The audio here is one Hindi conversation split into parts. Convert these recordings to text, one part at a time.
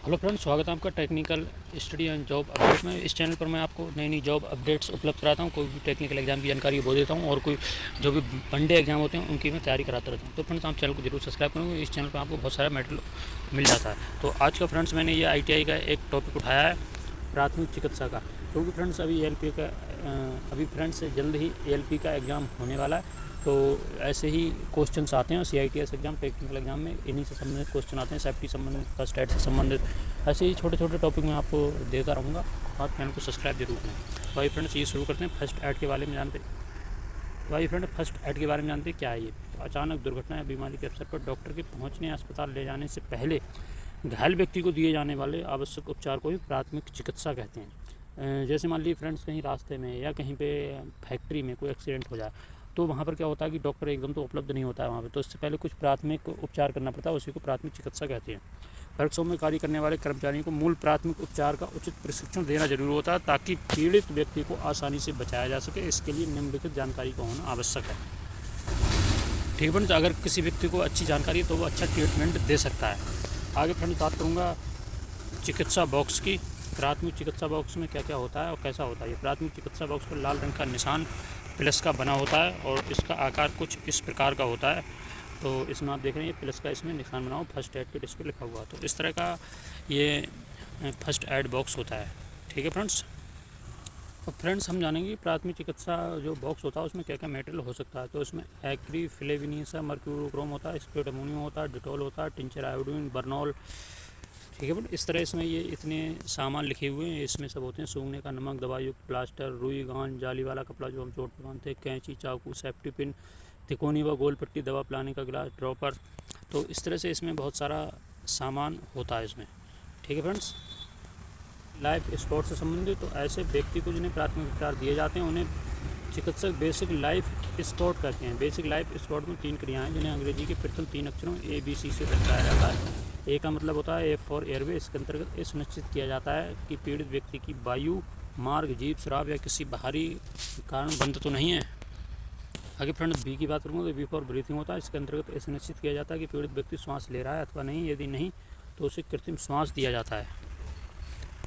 हेलो फ्रेंड्स, स्वागत है आपका technical study and job update में। इस चैनल पर मैं आपको नई नई जॉब अपडेट्स उपलब्ध कराता हूँ। कोई भी टेक्निकल एग्जाम की जानकारी वो देता हूँ और कोई जो भी वनडे एग्जाम होते हैं उनकी मैं तैयारी कराता रहता हूँ। तो फ्रेंड्स, आप चैनल को जरूर सब्सक्राइब करेंगे। इस चैनल पर आपको बहुत सारा मटेरियल मिल जाता है। तो आज का फ्रेंड्स मैंने ये ITI का एक टॉपिक उठाया है, प्राथमिक चिकित्सा का। क्योंकि फ्रेंड्स अभी फ्रेंड्स जल्द ही ALP का एग्ज़ाम होने वाला है। तो ऐसे ही क्वेश्चंस आते हैं CITS एग्ज़ाम, टेक्निकल एग्ज़ाम में इन्हीं से संबंधित क्वेश्चन आते हैं, सेफ्टी संबंधित, फर्स्ट एड से संबंधित। ऐसे ही छोटे छोटे टॉपिक मैं आपको देता रहूँगा। आप चैनल को सब्सक्राइब जरूर करें। तो भाई फ्रेंड्स, ये शुरू करते हैं फर्स्ट एड के बारे में जानते फर्स्ट एड के बारे में जानते क्या है ये। तो अचानक दुर्घटना या बीमारी के अवसर पर डॉक्टर के पहुँचने या अस्पताल ले जाने से पहले घायल व्यक्ति को दिए जाने वाले आवश्यक उपचार को ही प्राथमिक चिकित्सा कहते हैं। जैसे मान लीजिए फ्रेंड्स, कहीं रास्ते में या कहीं पे फैक्ट्री में कोई एक्सीडेंट हो जाए तो वहाँ पर क्या होता है कि डॉक्टर एकदम तो उपलब्ध नहीं होता है वहाँ पे। तो इससे पहले कुछ प्राथमिक उपचार करना पड़ता है, उसी को प्राथमिक चिकित्सा कहते हैं। वर्कशॉप में कार्य करने वाले कर्मचारियों को मूल प्राथमिक उपचार का उचित प्रशिक्षण देना जरूरी होता है ताकि पीड़ित व्यक्ति को आसानी से बचाया जा सके। इसके लिए निम्नलिखित जानकारी का होना आवश्यक है। ठीक है, अगर किसी व्यक्ति को अच्छी जानकारी है तो वो अच्छा ट्रीटमेंट दे सकता है। आगे फ्रेंड्स बात करूँगा चिकित्सा बॉक्स की। प्राथमिक चिकित्सा बॉक्स में क्या क्या होता है और कैसा होता है। ये प्राथमिक चिकित्सा बॉक्स पर लाल रंग का निशान प्लस का बना होता है और इसका आकार कुछ इस प्रकार का होता है। तो इसमें आप देख रहे हैं ये प्लस का इसमें निशान बना हो, फर्स्ट एड के डिस्क पे लिखा हुआ। तो इस तरह का ये फर्स्ट एड बॉक्स होता है। ठीक है फ्रेंड्स। और फ्रेंड्स, हम जानेंगे प्राथमिक चिकित्सा जो बॉक्स होता है उसमें क्या क्या मटेरियल हो सकता है। तो इसमें एक्री फ्लेविनीसा मर्क्यूरोक्रोम होता है, स्प्रेड अमोनियम होता है, डिटॉल होता है, टिंचर आयोडीन, बर्नॉल। ठीक है बट इस तरह इसमें ये इतने सामान लिखे हुए हैं। इसमें सब होते हैं सूंघने का नमक, दवा युक्त प्लास्टर, रुई, गांठ, जाली वाला कपड़ा जो हम चोट पर बांधते हैं, कैंची, चाकू, सेफ्टी पिन, तिकोनी व गोल पट्टी, दवा पिलाने का गिलास, ड्रॉपर। तो इस तरह से इसमें बहुत सारा सामान होता है इसमें। ठीक है फ्रेंड्स। लाइफ स्पोर्ट से संबंधित, तो ऐसे व्यक्ति को जिन्हें प्राथमिक उपचार दिए जाते हैं उन्हें चिकित्सक बेसिक लाइफ स्पोर्ट कहते हैं। बेसिक लाइफ स्पोर्ट में 3 क्रियाएं जिन्हें अंग्रेजी के प्रथम 3 अक्षरों ABC से दर्शाया जाता है। ए का मतलब होता है A फॉर एयरवे। इसके अंतर्गत ये सुनिश्चित किया जाता है कि पीड़ित व्यक्ति की वायु मार्ग, जीभ, शराब या किसी बाहरी कारण बंद तो नहीं है। आगे फ्रेंड B की बात करूँगा तो B फॉर ब्रीथिंग होता है। इसके अंतर्गत ये सुनिश्चित किया जाता है कि पीड़ित व्यक्ति श्वास ले रहा है अथवा नहीं। यदि नहीं तो उसे कृत्रिम श्वास दिया जाता है।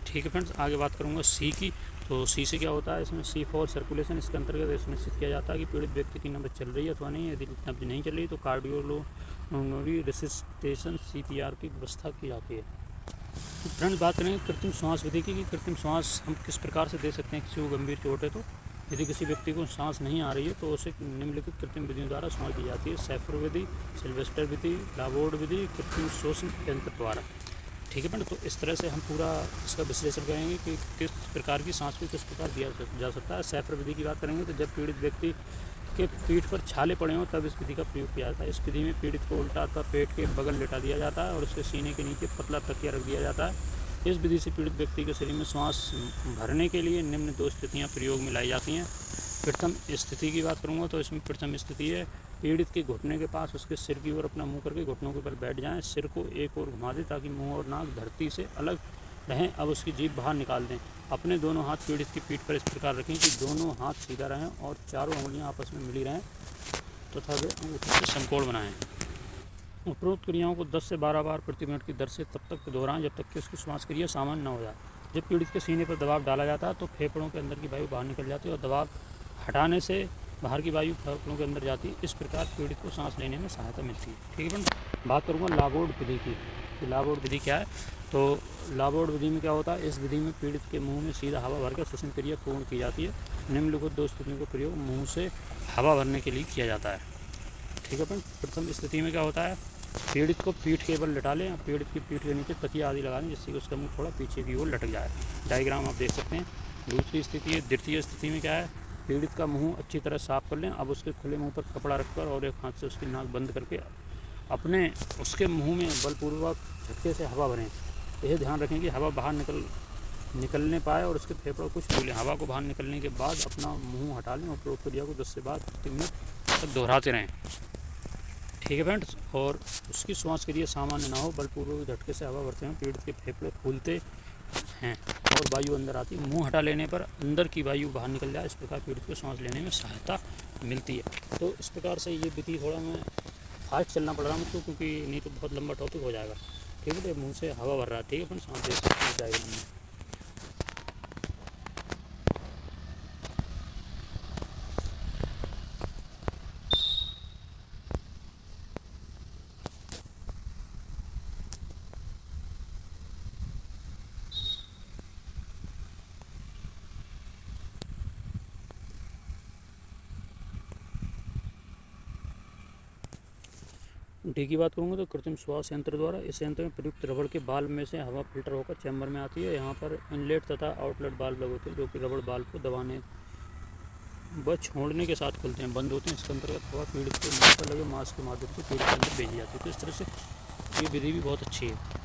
ठीक है फ्रेंड्स। आगे बात करूँगा C की। तो C से क्या होता है, इसमें C फॉर सर्कुलेशन। इसके अंतर्गत ये सुनिश्चित किया जाता है कि पीड़ित व्यक्ति की नब्ज चल रही है अथवा नहीं। यदि नब्ज नहीं चल रही तो कार्डियोलोरी रेसिस्टेशन CPR की व्यवस्था की जाती है। तो फ्रेंड्स बात करेंगे कृत्रिम श्वास विधि की। कृत्रिम श्वास हम किस प्रकार से दे सकते हैं किसी को गंभीर चोट है तो। यदि किसी व्यक्ति को सांस नहीं आ रही है तो उसे निम्नलिखित कृत्रिम विधियों द्वारा श्वास दी जाती है। सैफर विधि, सिल्वेस्टर विधि, लाबोर्ड विधि, कृत्रिम श्वसन यंत्र द्वारा। ठीक है फ्रेंड। तो इस तरह से हम पूरा इसका विश्लेषण करेंगे कि किस प्रकार की सांस को किस प्रकार दिया जा सकता है। सैफर विधि की बात करेंगे तो जब पीड़ित व्यक्ति के पीठ पर छाले पड़े हों तब इस विधि का प्रयोग किया जाता है। इस विधि में पीड़ित को उल्टा अथवा पेट के बगल लेटा दिया जाता है और उसके सीने के नीचे पतला तकिया रख दिया जाता है। इस विधि से पीड़ित व्यक्ति के शरीर में सांस भरने के लिए निम्न 2 स्थितियाँ प्रयोग में लाई जाती हैं। प्रथम स्थिति की बात करूँगा तो इसमें प्रथम स्थिति है पीड़ित के घुटने के पास उसके सिर की ओर अपना मुंह करके घुटनों के ऊपर बैठ जाएं। सिर को एक ओर घुमा दें ताकि मुंह और नाक धरती से अलग रहें। अब उसकी जीभ बाहर निकाल दें। अपने दोनों हाथ पीड़ित की पीठ पर इस प्रकार रखें कि दोनों हाथ सीधा रहें और चारों उंगलियां आपस में मिली रहें तथा वे अंगूठे से समकोण बनाएं। उपरोक्त क्रियाओं को 10 से 12 बार प्रति मिनट की दर से तब तक दोहराएं जब तक कि उसकी श्वास क्रिया सामान्य न हो जाए। जब पीड़ित के सीने पर दबाव डाला जाता है तो फेफड़ों के अंदर की वायु बाहर निकल जाती है और दबाव हटाने से बाहर की वायु फेफड़ों के अंदर जाती है। इस प्रकार पीड़ित को सांस लेने में सहायता मिलती है। ठीक है फ्रेंड। बात करूँगा लाबोर्ड विधि की। तो लाबोर्ड विधि क्या है। तो लाबोर्ड विधि में क्या होता है, इस विधि में पीड़ित के मुंह में सीधा हवा भरकर श्वसन क्रिया पूर्ण की जाती है। निम्नलिखित 2 स्थितियों का प्रयोग मुंह से हवा भरने के लिए किया जाता है। ठीक है फ्रेंड। प्रथम स्थिति में क्या होता है, पीड़ित को पीठ के बल लटा लें। पीड़ित की पीठ के नीचे तकिया आदि लगा लें जिससे कि उसका मुंह थोड़ा पीछे की ओर लटक जाए। डायग्राम आप देख सकते हैं। दूसरी स्थिति है, द्वितीय स्थिति में क्या है, पीड़ित का मुंह अच्छी तरह साफ कर लें। अब उसके खुले मुंह पर कपड़ा रखकर और एक हाथ से उसकी नाक बंद करके अपने उसके मुंह में बलपूर्वक झटके से हवा भरें। यह ध्यान रखें कि हवा बाहर निकलने पाए और उसके फेफड़े कुछ खुलें। हवा को बाहर निकलने के बाद अपना मुंह हटा लें और उपरोक्त क्रिया को 10 से 12 मिनट तक दोहराते रहें। ठीक है फ्रेंड्स। और उसकी श्वास क्रिया सामान्य ना हो, बलपूर्वक झटके से हवा भरते हैं, पीड़ित के फेफड़े फूलते हैं और वायु अंदर आती है। मुंह हटा लेने पर अंदर की वायु बाहर निकल जाए। इस प्रकार पीड़ित को सांस लेने में सहायता मिलती है। तो इस प्रकार से ये विधि थोड़ा मैं फास्ट चलना पड़ रहा है मुझको क्योंकि नहीं तो बहुत लंबा टॉपिक हो जाएगा। ठीक ठीक है, मुँह से हवा भर रहा है। ठीक है फ्रेंड्स, आप देख सकते हैं डायग्राम में। डी की बात करूँगा तो कृत्रिम श्वास यंत्र द्वारा इस यंत्र में प्रयुक्त रबड़ के बाल्ब में से हवा फिल्टर होकर चैम्बर में आती है। यहाँ पर इनलेट तथा आउटलेट बाल्ब लगे होते हैं जो कि रबड़ बाल्ब को दबाने व छोड़ने के साथ खुलते हैं, बंद होते हैं। इसके अंतर्गत हवा पीड़ित के मुँह पर लगे मास्क के माध्यम से पीड़ित के अंदर भेजी जाती है। तो इस तरह से ये विधि भी बहुत अच्छी है।